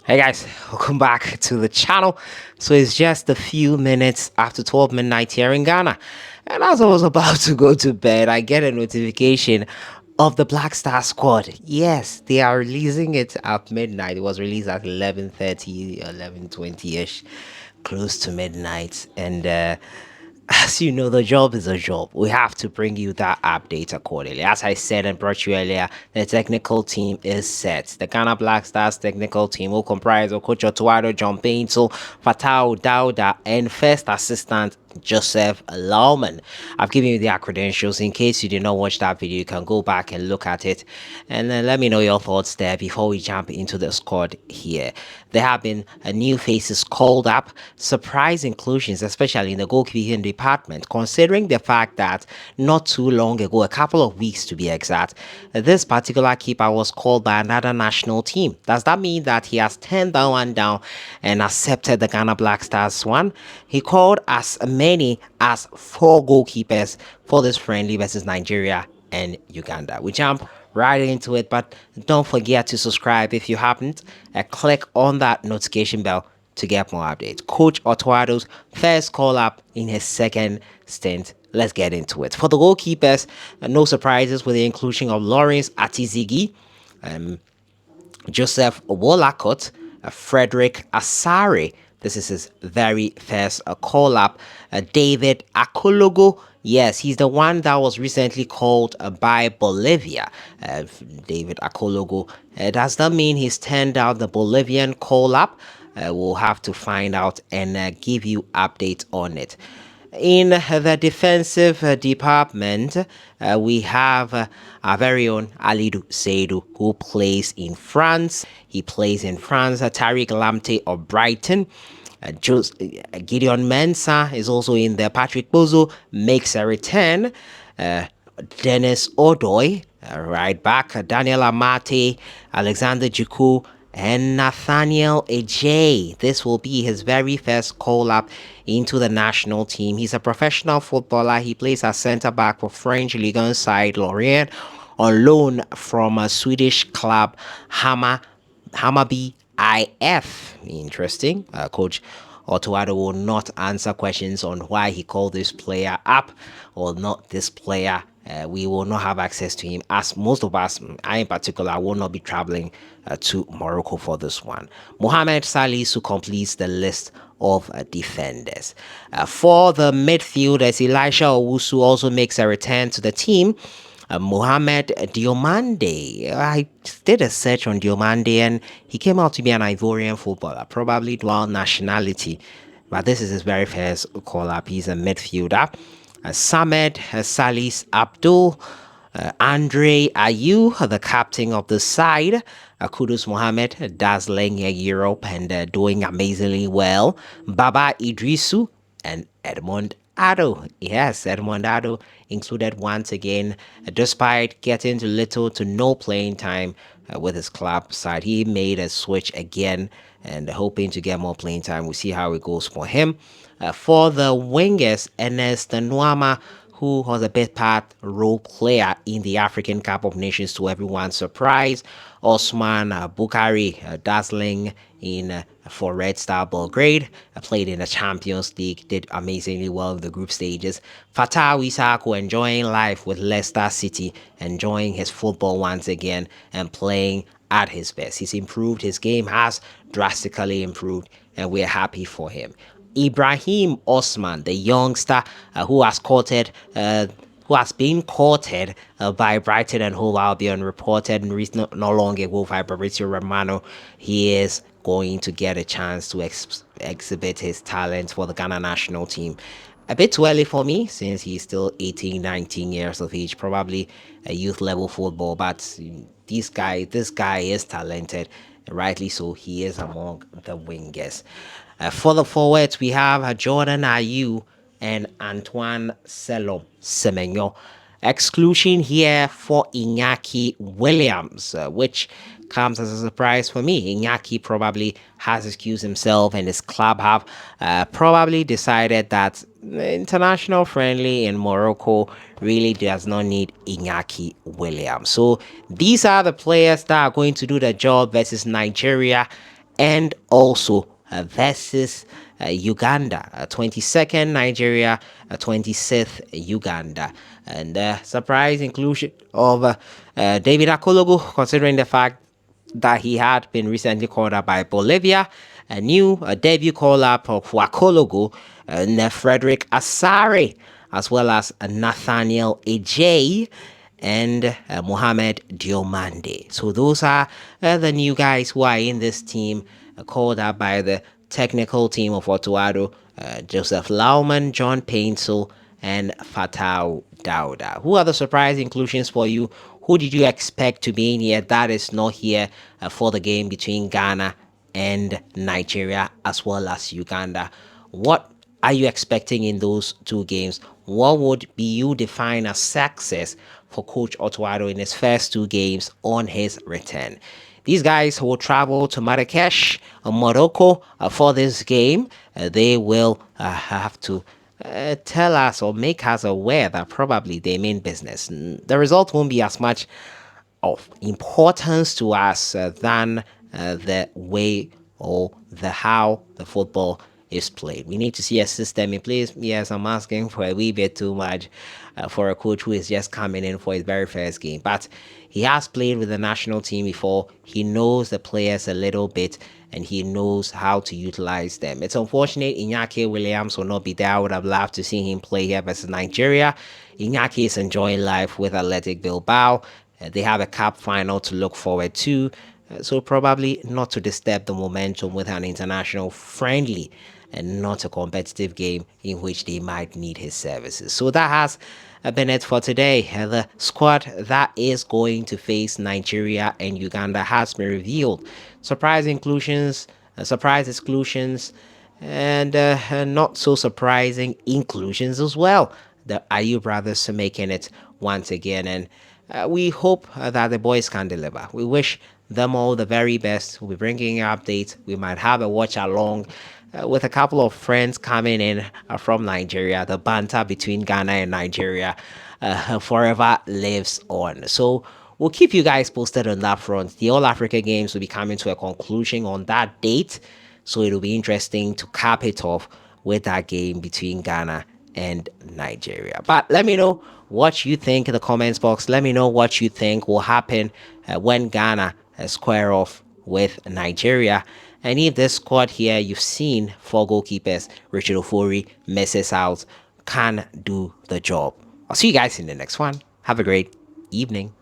Hey guys, welcome back to the channel. So it's just a few minutes after 12 midnight here in Ghana. And as I was about to go to bed, I get a notification of the Black Star Squad. Yes, they are releasing it at midnight. It was released at 11:30, 11:20ish, close to midnight. And as you know, the job is a job. We have to bring you that update accordingly. As I said and brought you earlier, the technical team is set. The Ghana Black Stars technical team will comprise of Coach Otto Addo, John Paintel, Fatau Dauda, and first assistant Joseph Lauman. I've given you their credentials. In case you did not watch that video, you can go back and look at it. And then let me know your thoughts there before we jump into the squad here. There have been new faces called up, surprise inclusions, especially in the goalkeeping department, considering the fact that not too long ago, a couple of weeks to be exact, this particular keeper was called by another national team. Does that mean that he has turned that one down and accepted the Ghana Black Stars one? He called as many as 4 goalkeepers for this friendly versus Nigeria and Uganda. We jump right into it, but don't forget to subscribe if you haven't, and click on that notification bell to get more updates. Coach Otto Addo's first call up in his second stint. Let's get into it. For the goalkeepers, no surprises with the inclusion of Lawrence Atizigi, Joseph Wolacott, Frederick Asare. This is his very first call up. David Akologo. Yes, he's the one that was recently called by Bolivia. David Akologo. Does that mean he's turned out the Bolivian call up? We'll have to find out and give you updates on it. In the defensive department, we have our very own Alidou Seydou, who plays in France. He plays in France. Tariq Lamptey of Brighton. Gideon Mensah is also in there. Patrick Bozo makes a return. Dennis Odoy, right back. Daniel Amate, Alexander Juku, and Nathaniel Ejay. This will be his very first call up into the national team. He's a professional footballer. He plays as centre back for French Ligue 1 side Lorient on loan from a Swedish club Hammarby IF. Interesting. Coach Otto Addo will not answer questions on why he called this player up or not this player. We will not have access to him, as most of us, I in particular, will not be traveling to Morocco for this one. Mohamed Salisu completes the list of defenders. For the midfielders, Elisha Owusu also makes a return to the team. Mohamed Diomande. I did a search on Diomande and he came out to be an Ivorian footballer, probably dual nationality. But this is his very first call up. He's a midfielder. Samed Salis Abdul, Andre Ayew, the captain of the side. Kudus Mohammed, dazzling Europe and doing amazingly well. Baba Idrisu and Edmond Addo. Yes, Edmond Addo included once again, despite getting to little to no playing time with his club side. He made a switch again and hoping to get more playing time. We'll see how it goes for him. For the wingers, Ernest Nwama, who was a bit part role player in the African Cup of Nations to everyone's surprise. Osman Bukari, dazzling in for Red Star Belgrade, played in the Champions League, did amazingly well in the group stages. Fatah Wisako enjoying life with Leicester City, enjoying his football once again and playing at his best. He's improved, his game has drastically improved, and we're happy for him. Ibrahim Osman, the youngster who has courted who has been courted by Brighton and Hove Albion, reported no long ago by Fabrizio Romano. He is going to get a chance to exhibit his talents for the Ghana national team. A bit too early for me since he's still 18, 19 years of age, probably a youth level football, but this guy is talented, rightly so. He is among the wingers. For the forwards, we have Jordan Ayew and Antoine Semenyo. Exclusion here for Iñaki Williams, which comes as a surprise for me. Iñaki probably has excused himself, and his club have probably decided that international friendly in Morocco really does not need Iñaki Williams. So these are the players that are going to do the job versus Nigeria and also versus Uganda, 22nd Nigeria, 26th Uganda. And surprise inclusion of David Akologo, considering the fact that he had been recently called up by Bolivia. A new debut call up of Wakologo and Frederick Asare, as well as Nathaniel Ejay and Mohamed Diomande. So those are the new guys who are in this team, called up by the technical team of Otto Addo, Joseph Lauman, John Paintsel, and Fatau Dauda. Who are the surprise inclusions for you? Who did you expect to be in here that is not here for the game between Ghana and Nigeria as well as Uganda? What are you expecting in those two games? What would be you define as success for Coach Otto Addo in his first two games on his return? These guys will travel to Marrakesh, Morocco, for this game. They will have to tell us or make us aware that probably they mean business. The result won't be as much of importance to us than the way or the how the football is played. We need to see a system in place. Yes, I'm asking for a wee bit too much for a coach who is just coming in for his very first game, but he has played with the national team before. He knows the players a little bit and he knows how to utilize them. It's unfortunate Iñaki Williams will not be there. I would have loved to see him play here versus Nigeria. Iñaki is enjoying life with Athletic Bilbao. They have a cup final to look forward to, so probably not to disturb the momentum with an international friendly and not a competitive game in which they might need his services. So that has been it for today. The squad that is going to face Nigeria and Uganda has been revealed. Surprise inclusions, surprise exclusions, and not so surprising inclusions as well. The Ayu brothers are making it once again, and we hope that the boys can deliver. We wish them all the very best. We'll be bringing you updates. We might have a watch along with a couple of friends coming in from Nigeria. The banter between Ghana and Nigeria forever lives on. So we'll keep you guys posted on that front. The All Africa Games will be coming to a conclusion on that date. So it'll be interesting to cap it off with that game between Ghana and Nigeria. But let me know what you think in the comments box. Let me know what you think will happen when Ghana square off with Nigeria. And if this squad here you've seen, four goalkeepers, Richard Ofori misses out, can do the job. I'll see you guys in the next one. Have a great evening.